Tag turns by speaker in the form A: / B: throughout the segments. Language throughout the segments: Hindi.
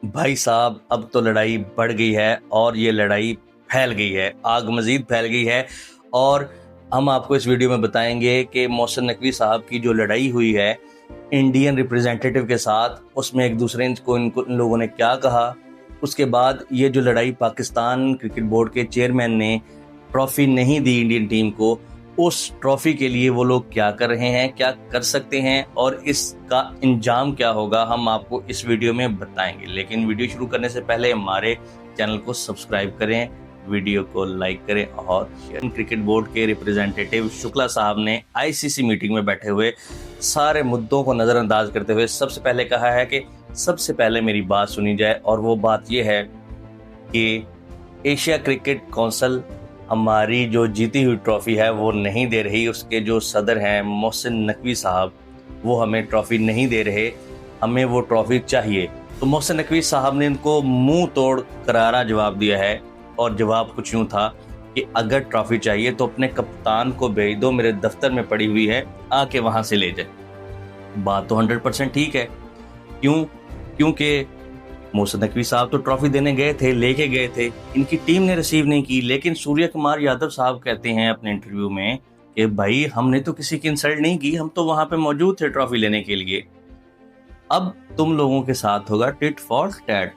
A: भाई साहब, अब तो लड़ाई बढ़ गई है और ये लड़ाई फैल गई है, आग मजीद फैल गई है। और हम आपको इस वीडियो में बताएंगे कि मोहसिन नकवी साहब की जो लड़ाई हुई है इंडियन रिप्रेजेंटेटिव के साथ, उसमें एक दूसरे को इन लोगों ने क्या कहा। उसके बाद ये जो लड़ाई पाकिस्तान क्रिकेट बोर्ड के चेयरमैन ने ट्रॉफी नहीं दी इंडियन टीम को, उस ट्रॉफी के लिए वो लोग क्या कर रहे हैं, क्या कर सकते हैं और इसका इंजाम क्या होगा, हम आपको इस वीडियो में बताएंगे। लेकिन वीडियो शुरू करने से पहले हमारे चैनल को सब्सक्राइब करें, वीडियो को लाइक करें और शेयर। क्रिकेट बोर्ड के रिप्रेजेंटेटिव शुक्ला साहब ने आईसीसी मीटिंग में बैठे हुए सारे मुद्दों को नज़रअंदाज करते हुए सबसे पहले कहा है कि सबसे पहले मेरी बात सुनी जाए, और वो बात ये है कि एशिया क्रिकेट काउंसिल हमारी जो जीती हुई ट्रॉफी है वो नहीं दे रही। उसके जो सदर हैं मोहसिन नकवी साहब, वो हमें ट्रॉफी नहीं दे रहे, हमें वो ट्रॉफी चाहिए। तो मोहसिन नकवी साहब ने इनको मुंह तोड़ करारा जवाब दिया है, और जवाब कुछ यूँ था कि अगर ट्रॉफी चाहिए तो अपने कप्तान को भेज दो, मेरे दफ्तर में पड़ी हुई है, आके वहाँ से ले जाए। बात तो 100% ठीक है। क्योंकि मोहसिन नकवी साहब तो ट्रॉफी देने गए थे, लेके गए थे, इनकी टीम ने रिसीव नहीं की। लेकिन सूर्य कुमार यादव साहब कहते हैं अपने इंटरव्यू में कि भाई हमने तो किसी की इंसल्ट नहीं की, हम तो वहां पे मौजूद थे ट्रॉफी लेने के लिए। अब तुम लोगों के साथ होगा टिट फॉर टैट।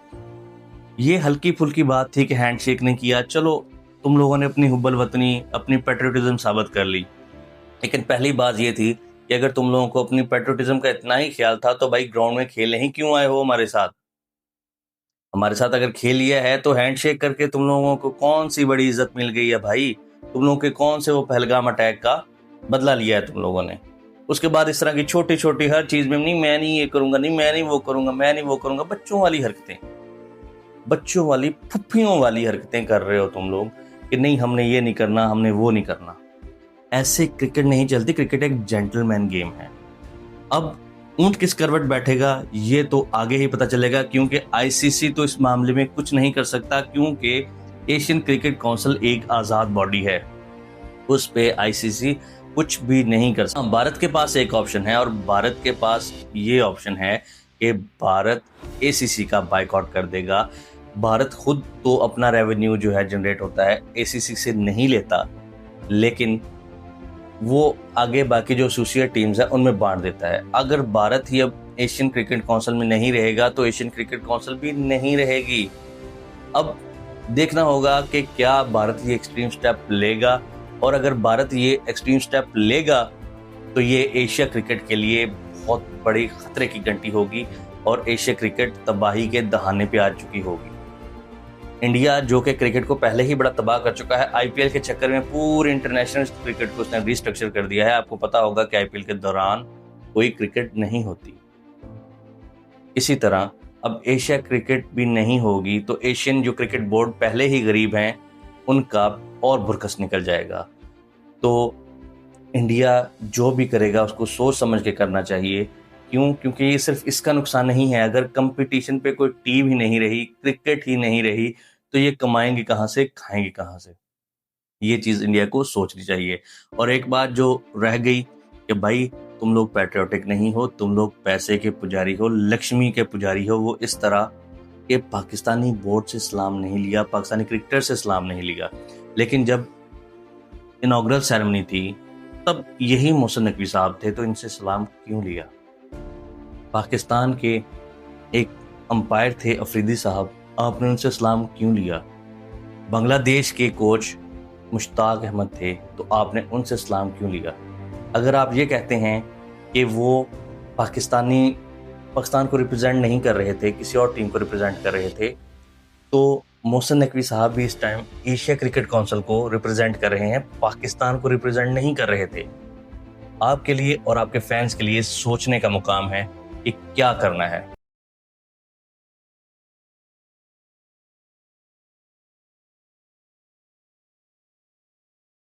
A: ये हल्की फुल्की बात थी कि हैंडशेक नहीं किया, चलो तुम लोगों ने अपनी हुब्बल वतनी, अपनी पेट्रियोटिज्म साबित कर ली। लेकिन पहली बात ये थी कि अगर तुम लोगों को अपनी पेट्रियोटिज्म का इतना ही ख्याल था तो भाई ग्राउंड में खेलने ही क्यों आए हो हमारे साथ। हमारे साथ अगर खेल लिया है तो हैंडशेक करके तुम लोगों को कौन सी बड़ी इज्जत मिल गई है भाई। तुम लोगों के कौन से वो पहलगाम अटैक का बदला लिया है तुम लोगों ने। उसके बाद इस तरह की छोटी छोटी हर चीज में, नहीं मैं नहीं ये करूंगा, नहीं मैं नहीं वो करूंगा, मैं नहीं वो करूंगा, बच्चों वाली हरकतें, बच्चों वाली फुफ्फियों वाली हरकतें कर रहे हो तुम लोग कि नहीं हमने ये नहीं करना, हमने वो नहीं करना। ऐसे क्रिकेट नहीं चलती। क्रिकेट एक जेंटलमैन गेम है। अब ऊंट किस करवट बैठेगा ये तो आगे ही पता चलेगा, क्योंकि आईसीसी तो इस मामले में कुछ नहीं कर सकता, क्योंकि एशियन क्रिकेट काउंसिल एक आज़ाद बॉडी है, उस पे आईसीसी कुछ भी नहीं कर सकता। भारत के पास एक ऑप्शन है, और भारत के पास ये ऑप्शन है कि भारत एसीसी का बायकॉट कर देगा। भारत खुद तो अपना रेवेन्यू जो है जनरेट होता है एसीसी से नहीं लेता, लेकिन वो आगे बाकी जो एसोसिएट टीम्स है उनमें बांट देता है। अगर भारत ही अब एशियन क्रिकेट काउंसिल में नहीं रहेगा तो एशियन क्रिकेट काउंसिल भी नहीं रहेगी। अब देखना होगा कि क्या भारत ये एक्सट्रीम स्टेप लेगा, और अगर भारत ये एक्सट्रीम स्टेप लेगा तो ये एशिया क्रिकेट के लिए बहुत बड़ी खतरे की घंटी होगी, और एशिया क्रिकेट तबाही के दहाने पे आ चुकी होगी। इंडिया जो कि क्रिकेट को पहले ही बड़ा तबाह कर चुका है, आईपीएल के चक्कर में पूरे इंटरनेशनल क्रिकेट को उसने रिस्ट्रक्चर कर दिया है। आपको पता होगा कि आईपीएल के दौरान कोई क्रिकेट नहीं होती। इसी तरह अब एशिया क्रिकेट भी नहीं होगी तो एशियन जो क्रिकेट बोर्ड पहले ही गरीब हैं उनका और भुरकस निकल जाएगा। तो इंडिया जो भी करेगा उसको सोच समझ के करना चाहिए। क्योंकि ये सिर्फ इसका नुकसान नहीं है। अगर कंपटीशन पे कोई टीम ही नहीं रही, क्रिकेट ही नहीं रही, तो ये कमाएंगे कहाँ से, खाएंगे कहाँ से। ये चीज़ इंडिया को सोचनी चाहिए। और एक बात जो रह गई कि भाई तुम लोग पैट्रियोटिक नहीं हो, तुम लोग पैसे के पुजारी हो, लक्ष्मी के पुजारी हो। वो इस तरह कि पाकिस्तानी बोर्ड से सलाम नहीं लिया, पाकिस्तानी क्रिकेटर से सलाम नहीं लिया, लेकिन जब इनॉग्रल सेरेमनी थी तब यही मोहसिन नकवी साहब थे, तो इनसे सलाम क्यों लिया। पाकिस्तान के एक अंपायर थे अफरीदी साहब, आपने उनसे सलाम क्यों लिया। बांग्लादेश के कोच मुश्ताक अहमद थे, तो आपने उनसे सलाम क्यों लिया। अगर आप ये कहते हैं कि वो पाकिस्तान को रिप्रेजेंट नहीं कर रहे थे, किसी और टीम को रिप्रेजेंट कर रहे थे, तो मोहसिन नकवी साहब भी इस टाइम एशिया क्रिकेट काउंसिल को रिप्रेजेंट कर रहे हैं, पाकिस्तान को रिप्रेजेंट नहीं कर रहे थे। आपके लिए और आपके फैंस के लिए सोचने का मुकाम है कि क्या करना है।